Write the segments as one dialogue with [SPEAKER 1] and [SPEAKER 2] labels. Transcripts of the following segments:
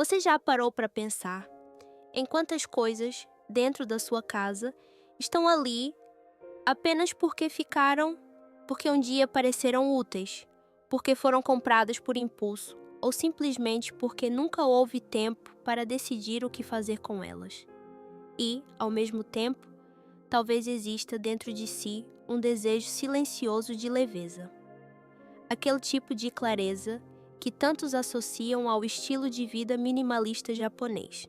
[SPEAKER 1] Você já parou para pensar em quantas coisas dentro da sua casa estão ali apenas porque um dia pareceram úteis, porque foram compradas por impulso ou simplesmente porque nunca houve tempo para decidir o que fazer com elas? E, ao mesmo tempo, talvez exista dentro de si um desejo silencioso de leveza. Aquele tipo de clareza que tantos associam ao estilo de vida minimalista japonês.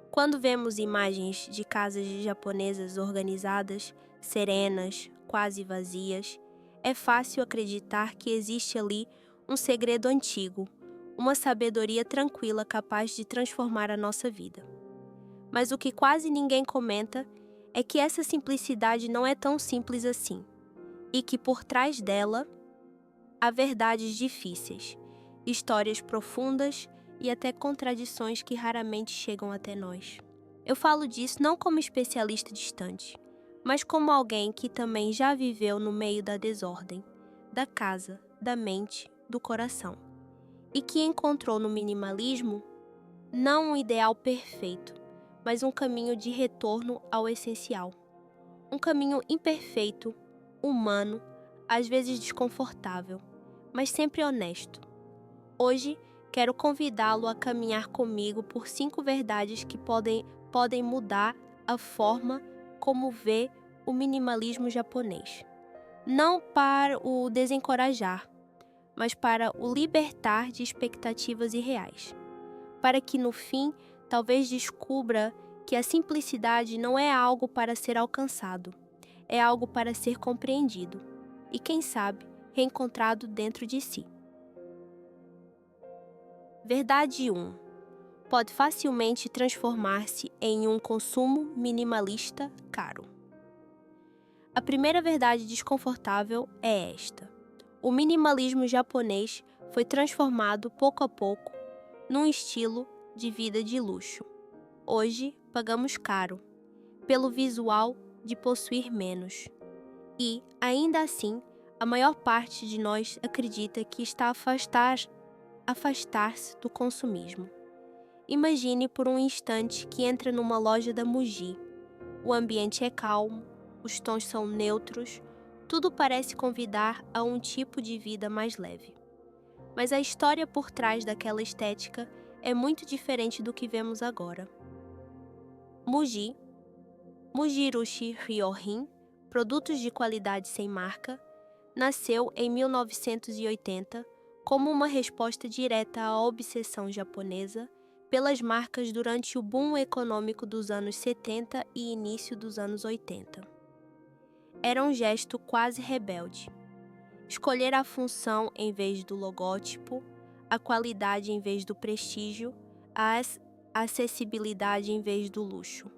[SPEAKER 1] Quando vemos imagens de casas japonesas organizadas, serenas, quase vazias, é fácil acreditar que existe ali um segredo antigo, uma sabedoria tranquila capaz de transformar a nossa vida. Mas o que quase ninguém comenta é que essa simplicidade não é tão simples assim, e que por trás dela há verdades difíceis, histórias profundas e até contradições que raramente chegam até nós. Eu falo disso não como especialista distante, mas como alguém que também já viveu no meio da desordem, da casa, da mente, do coração, e que encontrou no minimalismo não um ideal perfeito, mas um caminho de retorno ao essencial. Um caminho imperfeito, humano, às vezes desconfortável, mas sempre honesto. Hoje, quero convidá-lo a caminhar comigo por 5 verdades que podem mudar a forma como vê o minimalismo japonês. Não para o desencorajar, mas para o libertar de expectativas irreais. Para que no fim, talvez descubra que a simplicidade não é algo para ser alcançado, é algo para ser compreendido e, quem sabe, reencontrado dentro de si. Verdade 1. Pode facilmente transformar-se em um consumo minimalista caro. A primeira verdade desconfortável é esta: o minimalismo japonês foi transformado pouco a pouco num estilo de vida de luxo. Hoje, pagamos caro pelo visual de possuir menos. E, ainda assim, a maior parte de nós acredita que está a afastar-se do consumismo. Imagine por um instante que entra numa loja da Muji. O ambiente é calmo, os tons são neutros, tudo parece convidar a um tipo de vida mais leve. Mas a história por trás daquela estética é muito diferente do que vemos agora. Muji, Mujirushi Ryohin, produtos de qualidade sem marca, nasceu em 1980 como uma resposta direta à obsessão japonesa pelas marcas durante o boom econômico dos anos 70 e início dos anos 80. Era um gesto quase rebelde. Escolher a função em vez do logótipo, a qualidade em vez do prestígio, a acessibilidade em vez do luxo.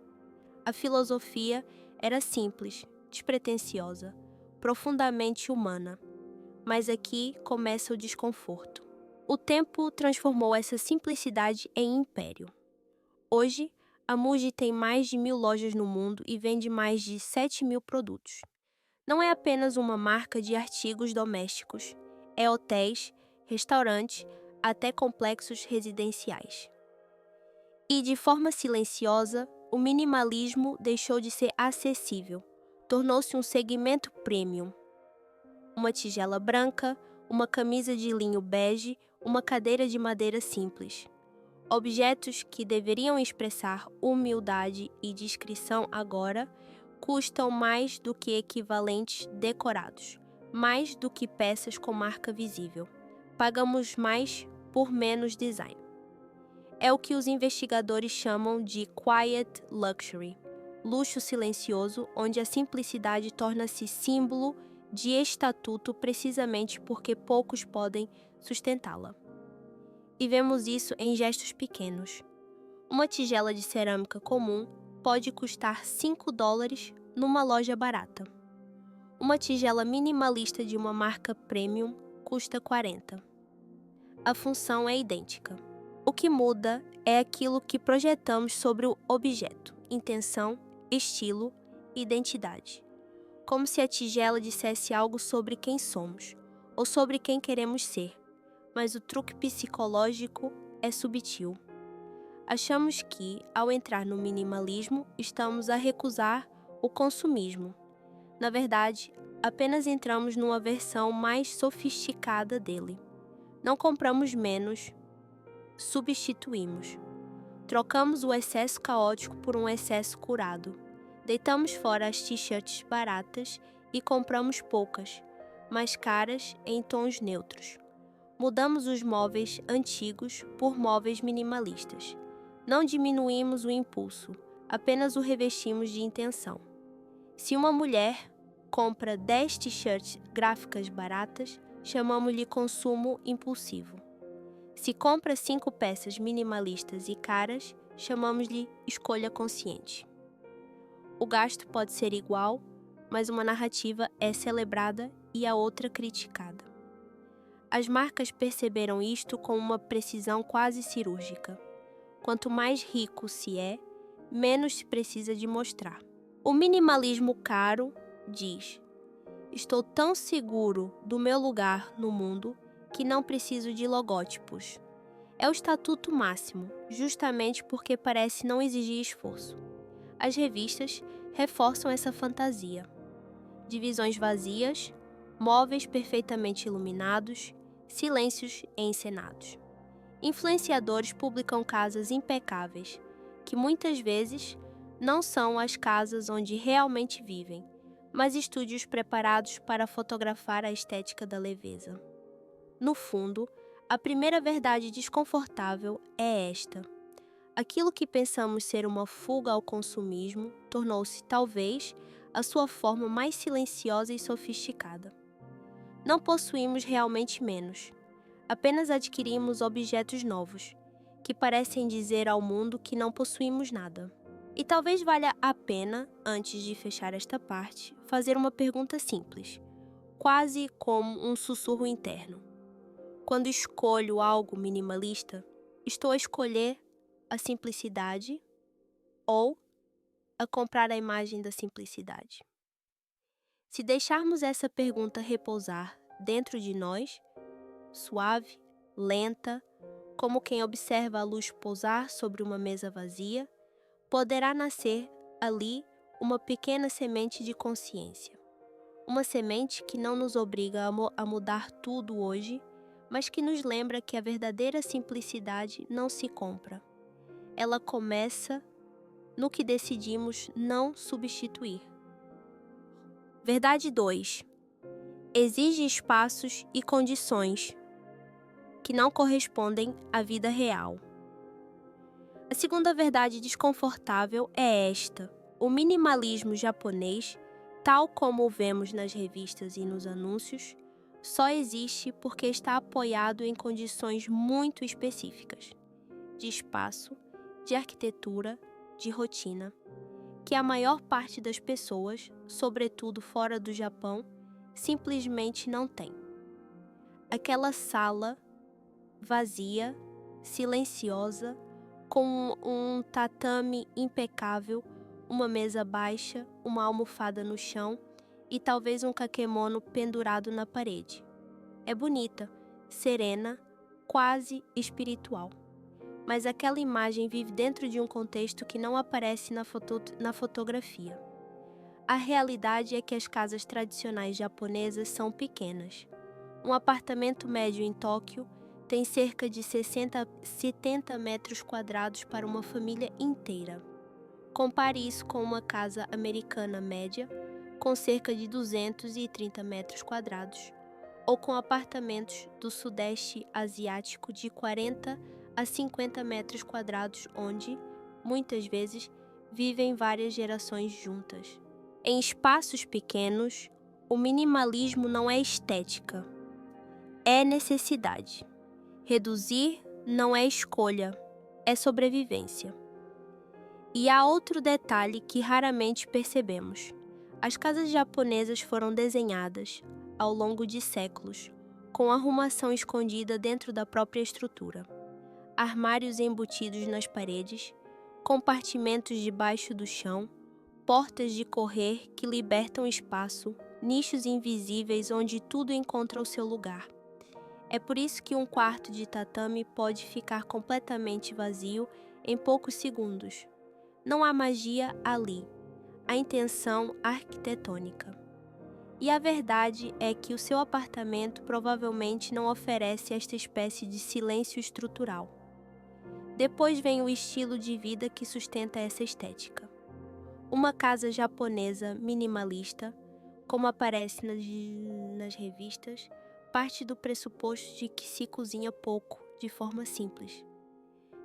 [SPEAKER 1] A filosofia era simples, despretensiosa, profundamente humana. Mas aqui começa o desconforto. O tempo transformou essa simplicidade em império. Hoje, a Muji tem mais de 1.000 lojas no mundo e vende mais de 7.000 produtos. Não é apenas uma marca de artigos domésticos, é hotéis, restaurantes, até complexos residenciais. E de forma silenciosa, o minimalismo deixou de ser acessível, tornou-se um segmento premium. Uma tigela branca, uma camisa de linho bege, uma cadeira de madeira simples. Objetos que deveriam expressar humildade e discrição agora custam mais do que equivalentes decorados, mais do que peças com marca visível. Pagamos mais por menos design. É o que os investigadores chamam de quiet luxury, luxo silencioso onde a simplicidade torna-se símbolo de estatuto precisamente porque poucos podem sustentá-la. E vemos isso em gestos pequenos. Uma tigela de cerâmica comum pode custar $5 numa loja barata. Uma tigela minimalista de uma marca premium custa 40. A função é idêntica. O que muda é aquilo que projetamos sobre o objeto, intenção, estilo, identidade. Como se a tigela dissesse algo sobre quem somos, ou sobre quem queremos ser, mas o truque psicológico é sutil. Achamos que, ao entrar no minimalismo, estamos a recusar o consumismo. Na verdade, apenas entramos numa versão mais sofisticada dele. Não compramos menos, substituímos. Trocamos o excesso caótico por um excesso curado. Deitamos fora as t-shirts baratas e compramos poucas, mais caras em tons neutros. Mudamos os móveis antigos por móveis minimalistas. Não diminuímos o impulso, apenas o revestimos de intenção. Se uma mulher compra 10 t-shirts gráficas baratas, chamamos-lhe consumo impulsivo. Se compra 5 peças minimalistas e caras, chamamos-lhe escolha consciente. O gasto pode ser igual, mas uma narrativa é celebrada e a outra criticada. As marcas perceberam isto com uma precisão quase cirúrgica. Quanto mais rico se é, menos se precisa de mostrar. O minimalismo caro diz: estou tão seguro do meu lugar no mundo que não preciso de logótipos. É o estatuto máximo, justamente porque parece não exigir esforço. As revistas reforçam essa fantasia. Divisões vazias, móveis perfeitamente iluminados, silêncios encenados. Influenciadores publicam casas impecáveis, que muitas vezes não são as casas onde realmente vivem, mas estúdios preparados para fotografar a estética da leveza. No fundo, a primeira verdade desconfortável é esta: aquilo que pensamos ser uma fuga ao consumismo tornou-se, talvez, a sua forma mais silenciosa e sofisticada. Não possuímos realmente menos, apenas adquirimos objetos novos, que parecem dizer ao mundo que não possuímos nada. E talvez valha a pena, antes de fechar esta parte, fazer uma pergunta simples, quase como um sussurro interno. Quando escolho algo minimalista, estou a escolher a simplicidade ou a comprar a imagem da simplicidade? Se deixarmos essa pergunta repousar dentro de nós, suave, lenta, como quem observa a luz pousar sobre uma mesa vazia, poderá nascer ali uma pequena semente de consciência. Uma semente que não nos obriga a mudar tudo hoje, mas que nos lembra que a verdadeira simplicidade não se compra. Ela começa no que decidimos não substituir. Verdade 2. Exige espaços e condições que não correspondem à vida real. A segunda verdade desconfortável é esta: o minimalismo japonês, tal como o vemos nas revistas e nos anúncios, só existe porque está apoiado em condições muito específicas, de espaço, de arquitetura, de rotina, que a maior parte das pessoas, sobretudo fora do Japão, simplesmente não tem. Aquela sala vazia, silenciosa, com um tatame impecável, uma mesa baixa, uma almofada no chão e talvez um kakemono pendurado na parede. É bonita, serena, quase espiritual. Mas aquela imagem vive dentro de um contexto que não aparece na fotografia. A realidade é que as casas tradicionais japonesas são pequenas. Um apartamento médio em Tóquio tem cerca de 70 metros quadrados para uma família inteira. Compare isso com uma casa americana média, com cerca de 230 metros quadrados, ou com apartamentos do Sudeste Asiático de 40 a 50 metros quadrados, onde, muitas vezes, vivem várias gerações juntas. Em espaços pequenos, o minimalismo não é estética, é necessidade. Reduzir não é escolha, é sobrevivência. E há outro detalhe que raramente percebemos. As casas japonesas foram desenhadas, ao longo de séculos, com arrumação escondida dentro da própria estrutura. Armários embutidos nas paredes, compartimentos debaixo do chão, portas de correr que libertam espaço, nichos invisíveis onde tudo encontra o seu lugar. É por isso que um quarto de tatame pode ficar completamente vazio em poucos segundos. Não há magia ali, há intenção arquitetônica. E a verdade é que o seu apartamento provavelmente não oferece esta espécie de silêncio estrutural. Depois vem o estilo de vida que sustenta essa estética. Uma casa japonesa minimalista, como aparece nas revistas, parte do pressuposto de que se cozinha pouco, de forma simples,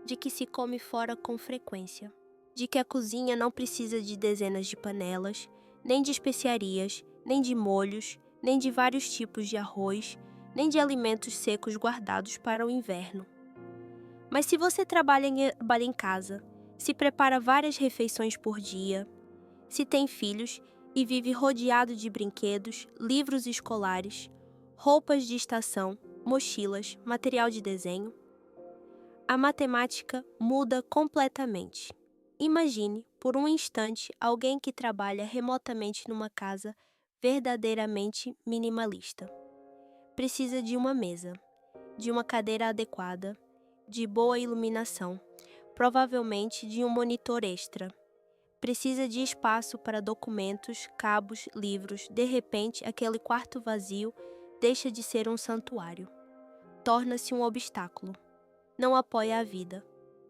[SPEAKER 1] de que se come fora com frequência, de que a cozinha não precisa de dezenas de panelas, nem de especiarias, nem de molhos, nem de vários tipos de arroz, nem de alimentos secos guardados para o inverno. Mas se você trabalha em casa, se prepara várias refeições por dia, se tem filhos e vive rodeado de brinquedos, livros escolares, roupas de estação, mochilas, material de desenho, a matemática muda completamente. Imagine, por um instante, alguém que trabalha remotamente numa casa verdadeiramente minimalista. Precisa de uma mesa, de uma cadeira adequada, de boa iluminação, provavelmente de um monitor extra. Precisa de espaço para documentos, cabos, livros. De repente, aquele quarto vazio deixa de ser um santuário. Torna-se um obstáculo. Não apoia a vida.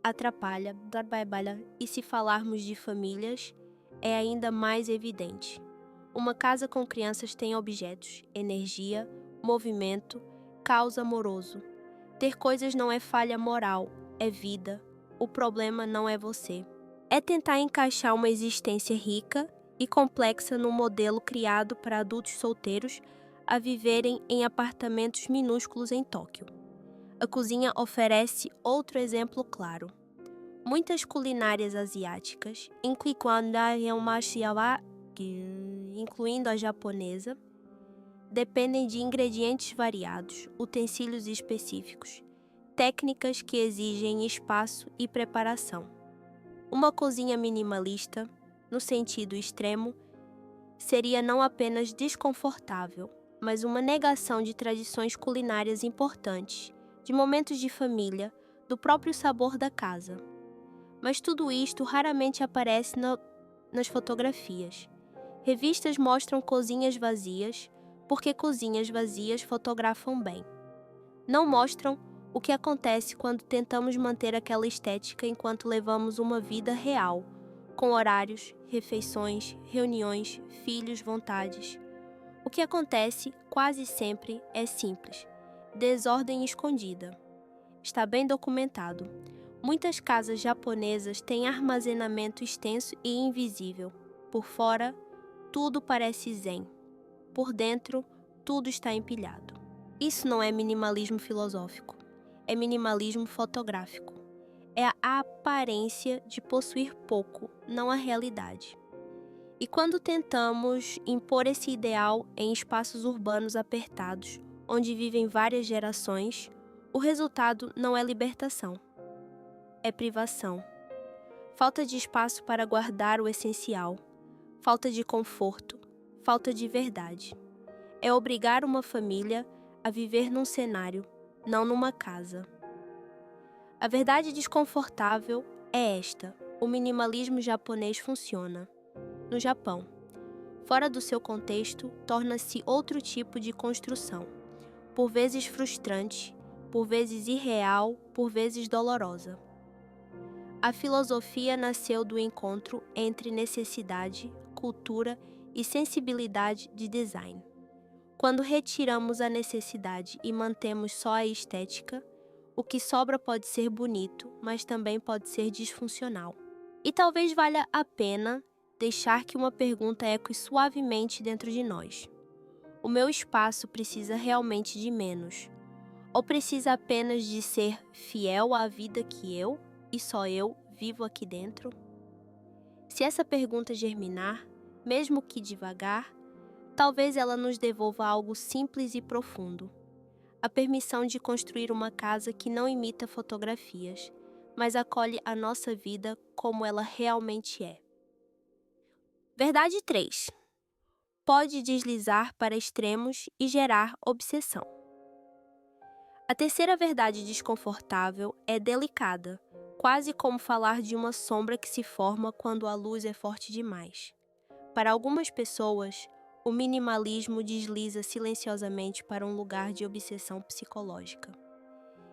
[SPEAKER 1] Atrapalha, trabalha, e se falarmos de famílias, é ainda mais evidente. Uma casa com crianças tem objetos, energia, movimento, caos amoroso. Ter coisas não é falha moral, é vida. O problema não é você. É tentar encaixar uma existência rica e complexa no modelo criado para adultos solteiros a viverem em apartamentos minúsculos em Tóquio. A cozinha oferece outro exemplo claro. Muitas culinárias asiáticas, incluindo a japonesa, dependem de ingredientes variados, utensílios específicos, técnicas que exigem espaço e preparação. Uma cozinha minimalista, no sentido extremo, seria não apenas desconfortável, mas uma negação de tradições culinárias importantes, de momentos de família, do próprio sabor da casa. Mas tudo isto raramente aparece nas fotografias. Revistas mostram cozinhas vazias, porque cozinhas vazias fotografam bem. Não mostram o que acontece quando tentamos manter aquela estética enquanto levamos uma vida real, com horários, refeições, reuniões, filhos, vontades. O que acontece quase sempre é simples: desordem escondida. Está bem documentado. Muitas casas japonesas têm armazenamento extenso e invisível. Por fora, tudo parece zen. Por dentro, tudo está empilhado. Isso não é minimalismo filosófico. É minimalismo fotográfico. É a aparência de possuir pouco, não a realidade. E quando tentamos impor esse ideal em espaços urbanos apertados, onde vivem várias gerações, o resultado não é libertação. É privação. Falta de espaço para guardar o essencial. Falta de conforto. Falta de verdade. É obrigar uma família a viver num cenário, não numa casa. A verdade desconfortável é esta: o minimalismo japonês funciona. No Japão, fora do seu contexto, torna-se outro tipo de construção, por vezes frustrante, por vezes irreal, por vezes dolorosa. A filosofia nasceu do encontro entre necessidade, cultura e sensibilidade de design. Quando retiramos a necessidade e mantemos só a estética, o que sobra pode ser bonito, mas também pode ser disfuncional. E talvez valha a pena deixar que uma pergunta ecoe suavemente dentro de nós. O meu espaço precisa realmente de menos? Ou precisa apenas de ser fiel à vida que eu, e só eu, vivo aqui dentro? Se essa pergunta germinar, mesmo que devagar, talvez ela nos devolva algo simples e profundo. A permissão de construir uma casa que não imita fotografias, mas acolhe a nossa vida como ela realmente é. Verdade 3. Pode deslizar para extremos e gerar obsessão. A terceira verdade desconfortável é delicada, quase como falar de uma sombra que se forma quando a luz é forte demais. Para algumas pessoas, o minimalismo desliza silenciosamente para um lugar de obsessão psicológica.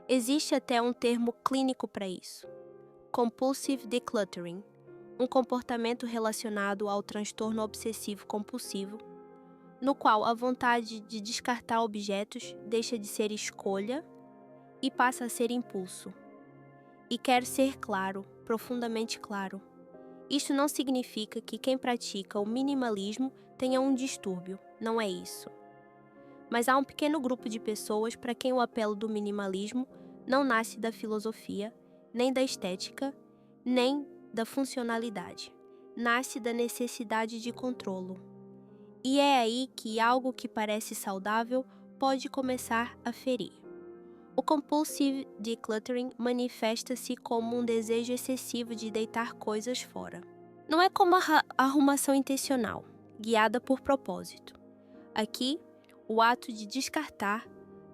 [SPEAKER 1] Existe até um termo clínico para isso: compulsive decluttering, um comportamento relacionado ao transtorno obsessivo-compulsivo, no qual a vontade de descartar objetos deixa de ser escolha e passa a ser impulso. E quero ser claro, profundamente claro. Isto não significa que quem pratica o minimalismo tenha um distúrbio, não é isso. Mas há um pequeno grupo de pessoas para quem o apelo do minimalismo não nasce da filosofia, nem da estética, nem da funcionalidade. Nasce da necessidade de controlo. E é aí que algo que parece saudável pode começar a ferir. O compulsive decluttering manifesta-se como um desejo excessivo de deitar coisas fora. Não é como a arrumação intencional, guiada por propósito. Aqui, o ato de descartar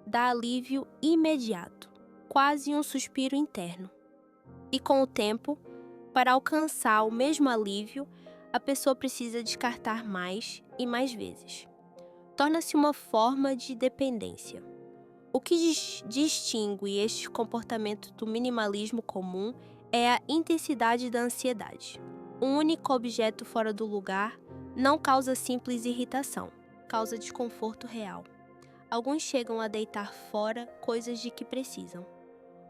[SPEAKER 1] dá alívio imediato, quase um suspiro interno. E com o tempo, para alcançar o mesmo alívio, a pessoa precisa descartar mais e mais vezes. Torna-se uma forma de dependência. O que distingue este comportamento do minimalismo comum é a intensidade da ansiedade. Um único objeto fora do lugar não causa simples irritação, causa desconforto real. Alguns chegam a deitar fora coisas de que precisam.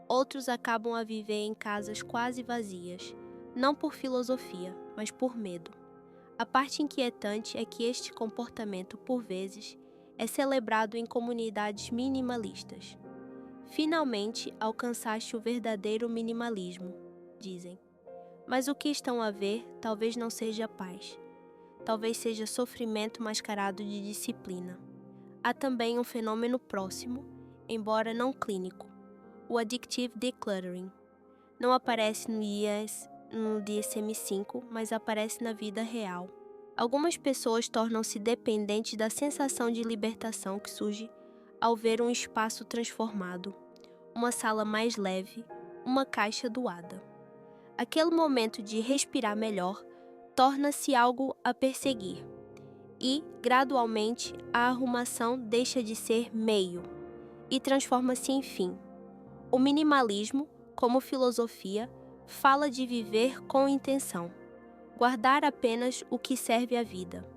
[SPEAKER 1] Outros acabam a viver em casas quase vazias, não por filosofia, mas por medo. A parte inquietante é que este comportamento, por vezes, é celebrado em comunidades minimalistas. Finalmente alcançaste o verdadeiro minimalismo, dizem. Mas o que estão a ver talvez não seja paz. Talvez seja sofrimento mascarado de disciplina. Há também um fenômeno próximo, embora não clínico, o addictive decluttering. Não aparece no DSM-5, mas aparece na vida real. Algumas pessoas tornam-se dependentes da sensação de libertação que surge ao ver um espaço transformado, uma sala mais leve, uma caixa doada. Aquele momento de respirar melhor torna-se algo a perseguir e, gradualmente, a arrumação deixa de ser meio e transforma-se em fim. O minimalismo, como filosofia, fala de viver com intenção. Guardar apenas o que serve à vida.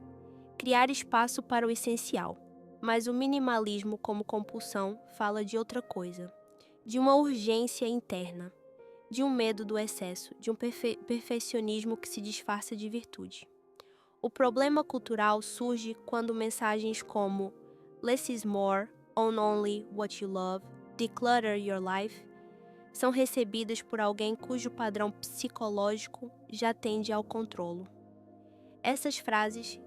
[SPEAKER 1] Criar espaço para o essencial. Mas o minimalismo como compulsão fala de outra coisa. De uma urgência interna. De um medo do excesso. De um perfeccionismo que se disfarça de virtude. O problema cultural surge quando mensagens como "Less is more", "Own only what you love", "Declutter your life" são recebidas por alguém cujo padrão psicológico já tende ao controlo. Essas frases,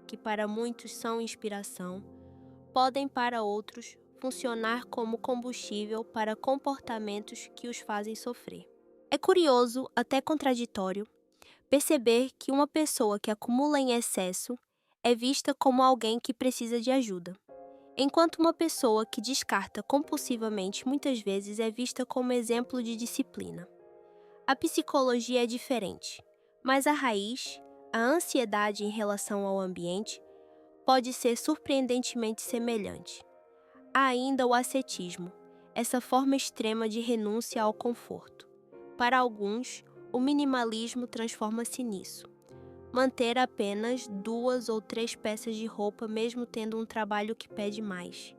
[SPEAKER 1] que para muitos são inspiração, podem para outros funcionar como combustível para comportamentos que os fazem sofrer. É curioso, até contraditório, perceber que uma pessoa que acumula em excesso é vista como alguém que precisa de ajuda, enquanto uma pessoa que descarta compulsivamente muitas vezes é vista como exemplo de disciplina. A psicologia é diferente, mas a raiz, a ansiedade em relação ao ambiente, pode ser surpreendentemente semelhante. Há ainda o ascetismo, essa forma extrema de renúncia ao conforto. Para alguns, o minimalismo transforma-se nisso. Manter apenas 2 ou 3 peças de roupa mesmo tendo um trabalho que pede mais.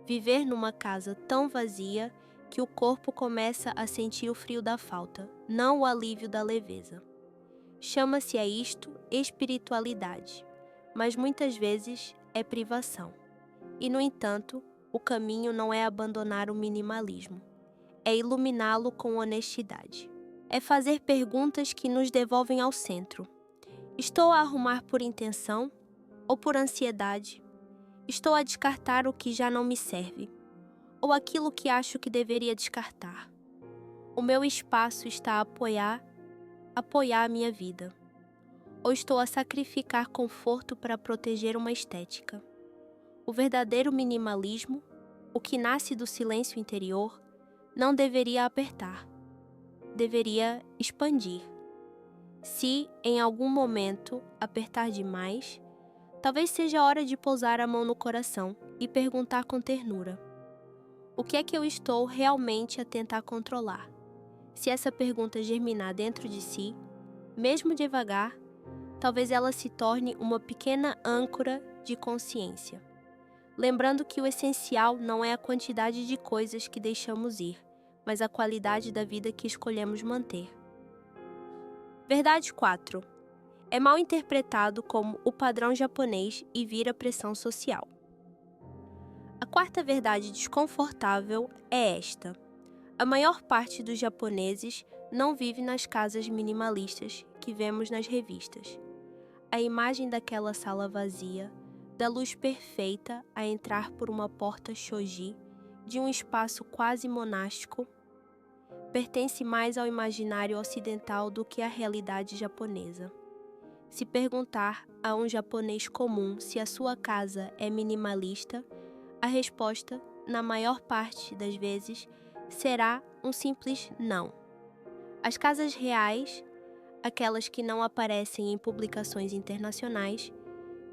[SPEAKER 1] Viver numa casa tão vazia que o corpo começa a sentir o frio da falta, não o alívio da leveza. Chama-se a isto espiritualidade, mas muitas vezes é privação. E, no entanto, o caminho não é abandonar o minimalismo, é iluminá-lo com honestidade. É fazer perguntas que nos devolvem ao centro. Estou a arrumar por intenção ou por ansiedade? Estou a descartar o que já não me serve? Ou aquilo que acho que deveria descartar? O meu espaço está a apoiar a minha vida? Ou estou a sacrificar conforto para proteger uma estética? O verdadeiro minimalismo, o que nasce do silêncio interior, não deveria apertar, deveria expandir. Se, em algum momento, apertar demais, talvez seja a hora de pousar a mão no coração e perguntar com ternura: o que é que eu estou realmente a tentar controlar? Se essa pergunta germinar dentro de si, mesmo devagar, talvez ela se torne uma pequena âncora de consciência. Lembrando que o essencial não é a quantidade de coisas que deixamos ir, mas a qualidade da vida que escolhemos manter. Verdade 4. É mal interpretado como o padrão japonês e vira pressão social. A quarta verdade desconfortável é esta: a maior parte dos japoneses não vive nas casas minimalistas que vemos nas revistas. A imagem daquela sala vazia, da luz perfeita a entrar por uma porta shoji, de um espaço quase monástico, pertence mais ao imaginário ocidental do que à realidade japonesa. Se perguntar a um japonês comum se a sua casa é minimalista, a resposta, na maior parte das vezes, será um simples não. As casas reais, aquelas que não aparecem em publicações internacionais,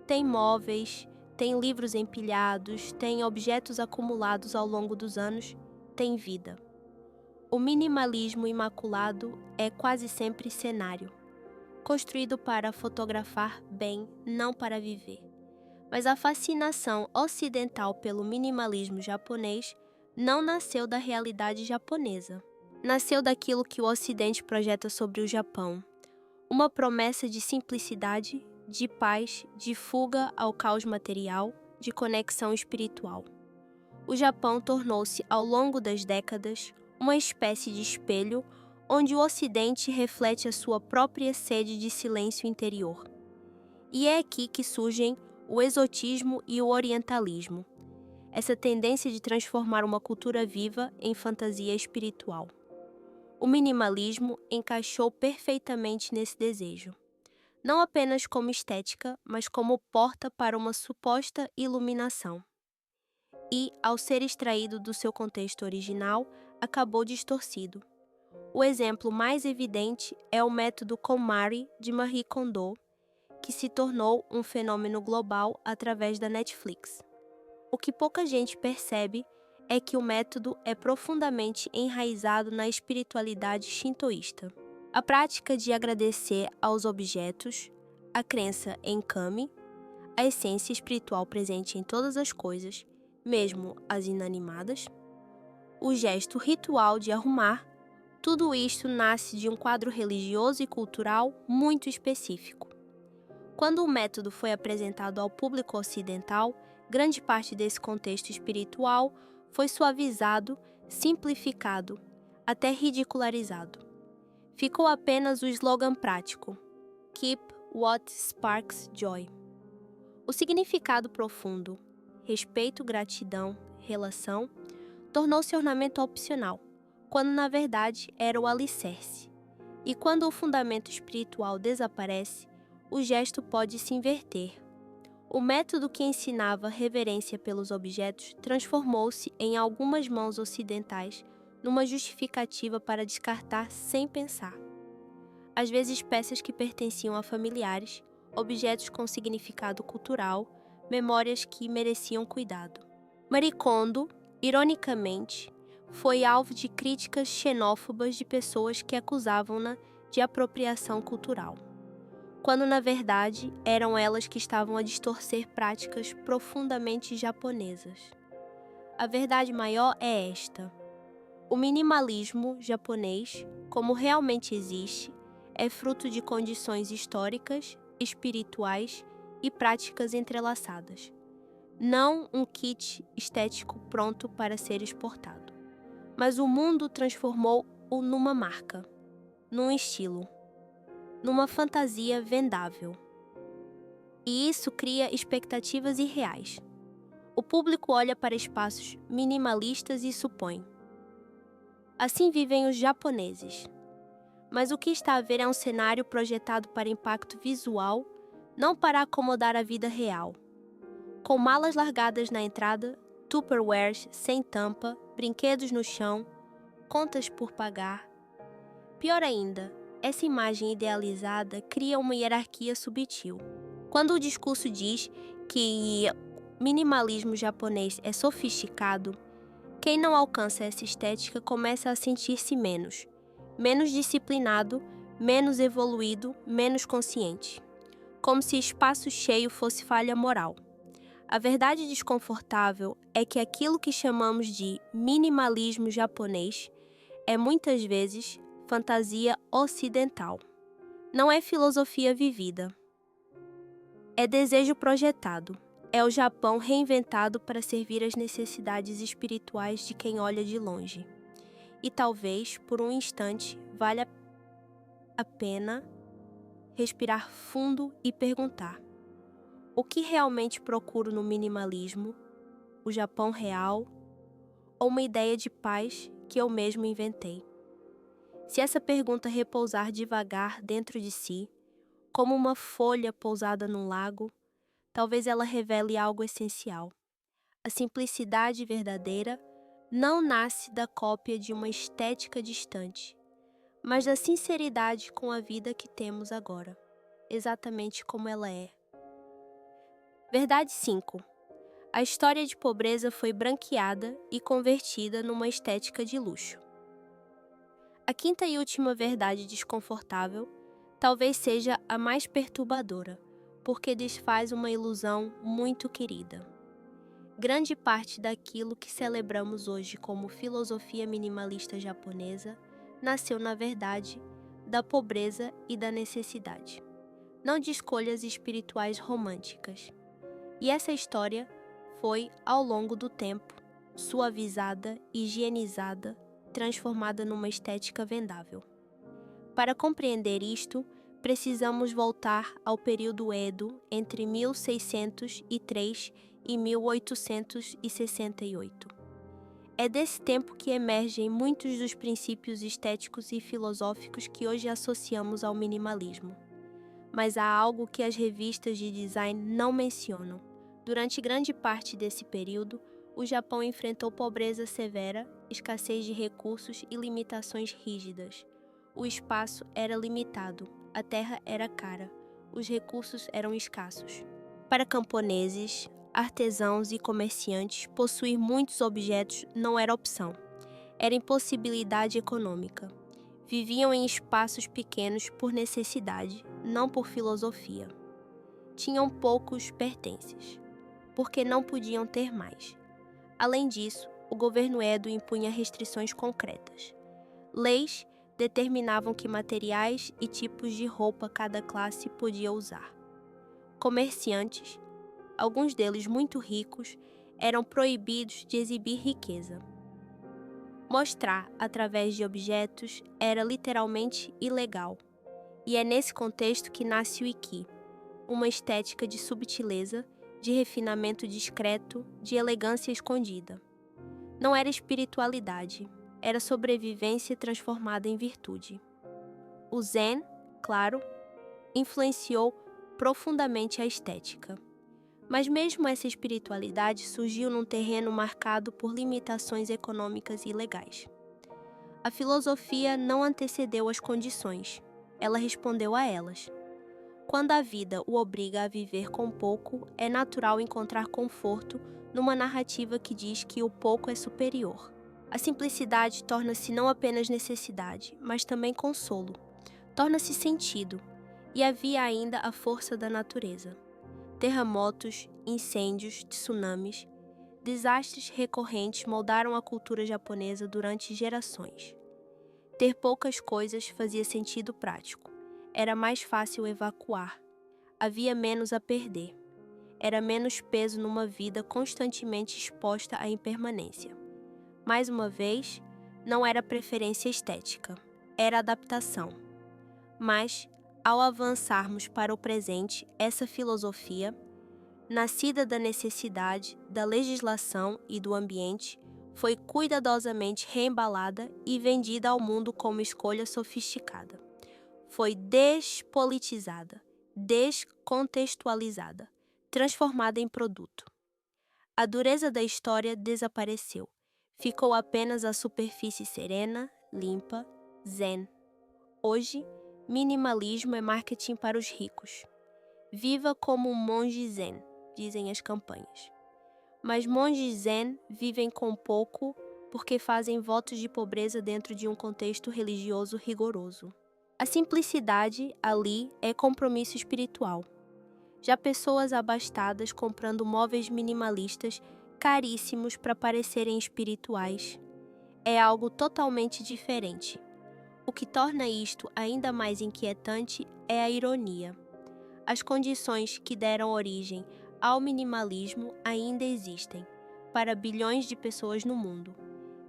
[SPEAKER 1] têm móveis, têm livros empilhados, têm objetos acumulados ao longo dos anos, têm vida. O minimalismo imaculado é quase sempre cenário, construído para fotografar bem, não para viver. Mas a fascinação ocidental pelo minimalismo japonês não nasceu da realidade japonesa. Nasceu daquilo que o Ocidente projeta sobre o Japão. Uma promessa de simplicidade, de paz, de fuga ao caos material, de conexão espiritual. O Japão tornou-se, ao longo das décadas, uma espécie de espelho onde o Ocidente reflete a sua própria sede de silêncio interior. E é aqui que surgem o exotismo e o orientalismo, essa tendência de transformar uma cultura viva em fantasia espiritual. O minimalismo encaixou perfeitamente nesse desejo, não apenas como estética, mas como porta para uma suposta iluminação. E, ao ser extraído do seu contexto original, acabou distorcido. O exemplo mais evidente é o método KonMari de Marie Kondo, que se tornou um fenômeno global através da Netflix. O que pouca gente percebe é que o método é profundamente enraizado na espiritualidade shintoísta. A prática de agradecer aos objetos, a crença em Kami, a essência espiritual presente em todas as coisas, mesmo as inanimadas, o gesto ritual de arrumar, tudo isto nasce de um quadro religioso e cultural muito específico. Quando o método foi apresentado ao público ocidental, grande parte desse contexto espiritual foi suavizado, simplificado, até ridicularizado. Ficou apenas o slogan prático: Keep what sparks joy. O significado profundo, respeito, gratidão, relação, tornou-se ornamento opcional, quando na verdade era o alicerce. E quando o fundamento espiritual desaparece, o gesto pode se inverter. O método que ensinava reverência pelos objetos transformou-se em algumas mãos ocidentais numa justificativa para descartar sem pensar. Às vezes peças que pertenciam a familiares, objetos com significado cultural, memórias que mereciam cuidado. Marie Kondo, ironicamente, foi alvo de críticas xenófobas de pessoas que acusavam-na de apropriação cultural, quando na verdade eram elas que estavam a distorcer práticas profundamente japonesas. A verdade maior é esta: o minimalismo japonês, como realmente existe, é fruto de condições históricas, espirituais e práticas entrelaçadas, não um kit estético pronto para ser exportado. Mas o mundo transformou-o numa marca, num estilo, numa fantasia vendável. E isso cria expectativas irreais. O público olha para espaços minimalistas e supõe: assim vivem os japoneses. Mas o que está a ver é um cenário projetado para impacto visual, não para acomodar a vida real. Com malas largadas na entrada, tupperwares sem tampa, brinquedos no chão, contas por pagar. Pior ainda, essa imagem idealizada cria uma hierarquia subtil. Quando o discurso diz que minimalismo japonês é sofisticado, quem não alcança essa estética começa a sentir-se menos disciplinado, menos evoluído, menos consciente. Como se espaço cheio fosse falha moral. A verdade desconfortável é que aquilo que chamamos de minimalismo japonês é muitas vezes fantasia ocidental. Não é filosofia vivida. É desejo projetado. É o Japão reinventado para servir às necessidades espirituais de quem olha de longe. E talvez, por um instante, valha a pena respirar fundo e perguntar: o que realmente procuro no minimalismo? O Japão real? Ou uma ideia de paz que eu mesmo inventei? Se essa pergunta repousar devagar dentro de si, como uma folha pousada num lago, talvez ela revele algo essencial. A simplicidade verdadeira não nasce da cópia de uma estética distante, mas da sinceridade com a vida que temos agora, exatamente como ela é. Verdade 5. A história de pobreza foi branqueada e convertida numa estética de luxo. A quinta e última verdade desconfortável talvez seja a mais perturbadora, porque desfaz uma ilusão muito querida. Grande parte daquilo que celebramos hoje como filosofia minimalista japonesa nasceu, na verdade, da pobreza e da necessidade, não de escolhas espirituais românticas. E essa história foi, ao longo do tempo, suavizada, higienizada, transformada numa estética vendável. Para compreender isto, precisamos voltar ao período Edo entre 1603 e 1868. É desse tempo que emergem muitos dos princípios estéticos e filosóficos que hoje associamos ao minimalismo. Mas há algo que as revistas de design não mencionam. Durante grande parte desse período, o Japão enfrentou pobreza severa, escassez de recursos e limitações rígidas. O espaço era limitado, a terra era cara, os recursos eram escassos. Para camponeses, artesãos e comerciantes, possuir muitos objetos não era opção. Era impossibilidade econômica. Viviam em espaços pequenos por necessidade, não por filosofia. Tinham poucos pertences, porque não podiam ter mais. Além disso, o governo Edo impunha restrições concretas. Leis determinavam que materiais e tipos de roupa cada classe podia usar. Comerciantes, alguns deles muito ricos, eram proibidos de exibir riqueza. Mostrar através de objetos era literalmente ilegal. E é nesse contexto que nasce o Ikki, uma estética de subtileza, de refinamento discreto, de elegância escondida. Não era espiritualidade, era sobrevivência transformada em virtude. O Zen, claro, influenciou profundamente a estética. Mas mesmo essa espiritualidade surgiu num terreno marcado por limitações econômicas e legais. A filosofia não antecedeu as condições, ela respondeu a elas. Quando a vida o obriga a viver com pouco, é natural encontrar conforto numa narrativa que diz que o pouco é superior. A simplicidade torna-se não apenas necessidade, mas também consolo. Torna-se sentido, e havia ainda a força da natureza. Terremotos, incêndios, tsunamis, desastres recorrentes moldaram a cultura japonesa durante gerações. Ter poucas coisas fazia sentido prático. Era mais fácil evacuar. Havia menos a perder. Era menos peso numa vida constantemente exposta à impermanência. Mais uma vez, não era preferência estética, era adaptação. Mas, ao avançarmos para o presente, essa filosofia, nascida da necessidade, da legislação e do ambiente, foi cuidadosamente reembalada e vendida ao mundo como escolha sofisticada. Foi despolitizada, descontextualizada, transformada em produto. A dureza da história desapareceu. Ficou apenas a superfície serena, limpa, zen. Hoje, minimalismo é marketing para os ricos. Viva como um monge zen, dizem as campanhas. Mas monges zen vivem com pouco porque fazem votos de pobreza dentro de um contexto religioso rigoroso. A simplicidade ali é compromisso espiritual. Já pessoas abastadas comprando móveis minimalistas caríssimos para parecerem espirituais é algo totalmente diferente. O que torna isto ainda mais inquietante é a ironia. As condições que deram origem ao minimalismo ainda existem para bilhões de pessoas no mundo.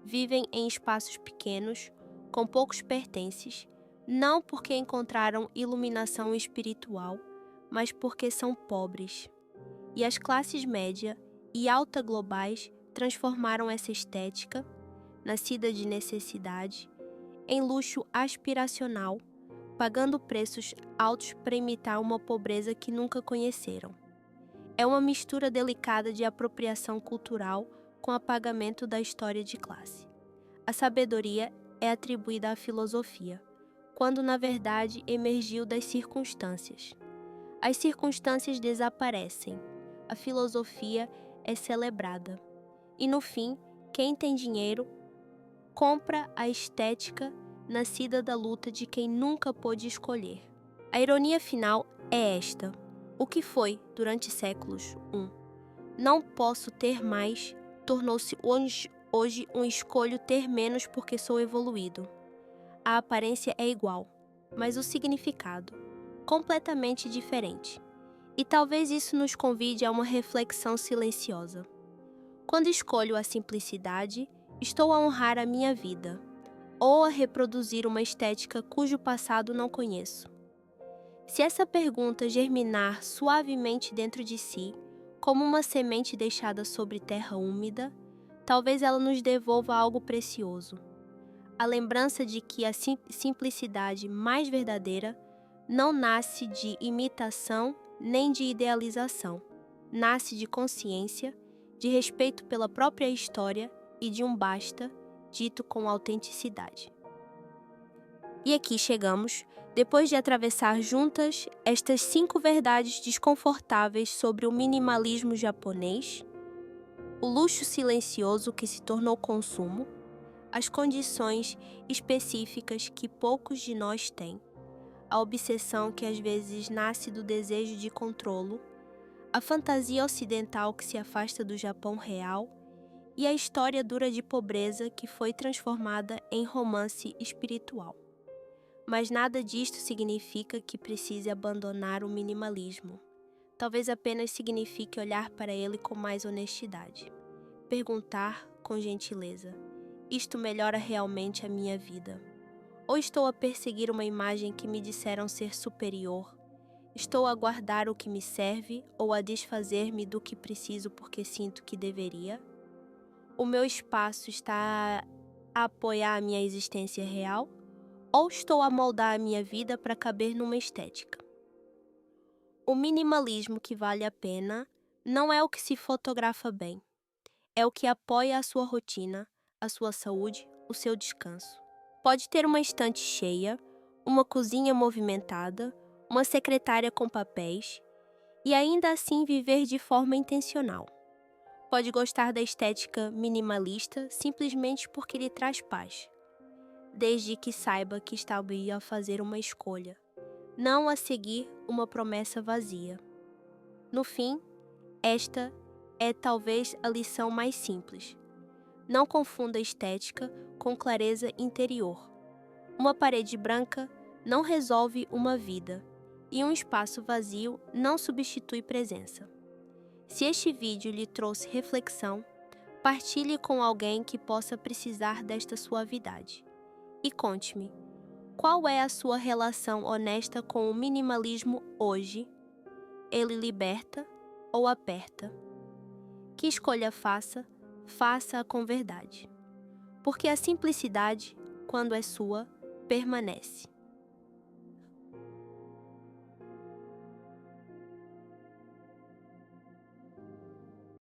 [SPEAKER 1] Vivem em espaços pequenos, com poucos pertences, não porque encontraram iluminação espiritual, mas porque são pobres. E as classes média e alta globais transformaram essa estética, nascida de necessidade, em luxo aspiracional, pagando preços altos para imitar uma pobreza que nunca conheceram. É uma mistura delicada de apropriação cultural com apagamento da história de classe. A sabedoria é atribuída à filosofia, quando na verdade emergiu das circunstâncias. As circunstâncias desaparecem, a filosofia é celebrada. E no fim, quem tem dinheiro compra a estética nascida da luta de quem nunca pôde escolher. A ironia final é esta. O que foi, durante séculos, não posso ter mais, tornou-se hoje um escolho ter menos porque sou evoluído. A aparência é igual, mas o significado, completamente diferente. E talvez isso nos convide a uma reflexão silenciosa. Quando escolho a simplicidade, estou a honrar a minha vida, ou a reproduzir uma estética cujo passado não conheço. Se essa pergunta germinar suavemente dentro de si, como uma semente deixada sobre terra úmida, talvez ela nos devolva algo precioso. A lembrança de que a simplicidade mais verdadeira não nasce de imitação nem de idealização. Nasce de consciência, de respeito pela própria história e de um basta dito com autenticidade. E aqui chegamos, depois de atravessar juntas estas 5 verdades desconfortáveis sobre o minimalismo japonês, o luxo silencioso que se tornou consumo, as condições específicas que poucos de nós têm, a obsessão que às vezes nasce do desejo de controlo, a fantasia ocidental que se afasta do Japão real e a história dura de pobreza que foi transformada em romance espiritual. Mas nada disto significa que precise abandonar o minimalismo. Talvez apenas signifique olhar para ele com mais honestidade. Perguntar com gentileza: isto melhora realmente a minha vida? Ou estou a perseguir uma imagem que me disseram ser superior? Estou a guardar o que me serve ou a desfazer-me do que preciso porque sinto que deveria? O meu espaço está a apoiar a minha existência real? Ou estou a moldar a minha vida para caber numa estética? O minimalismo que vale a pena não é o que se fotografa bem. É o que apoia a sua rotina, a sua saúde, o seu descanso. Pode ter uma estante cheia, uma cozinha movimentada, uma secretária com papéis e ainda assim viver de forma intencional. Pode gostar da estética minimalista simplesmente porque lhe traz paz, desde que saiba que está a fazer uma escolha, não a seguir uma promessa vazia. No fim, esta é talvez a lição mais simples. Não confunda estética com clareza interior. Uma parede branca não resolve uma vida, e um espaço vazio não substitui presença. Se este vídeo lhe trouxe reflexão, partilhe com alguém que possa precisar desta suavidade. E conte-me, qual é a sua relação honesta com o minimalismo hoje? Ele liberta ou aperta? Que escolha faça, faça-a com verdade. Porque a simplicidade, quando é sua, permanece.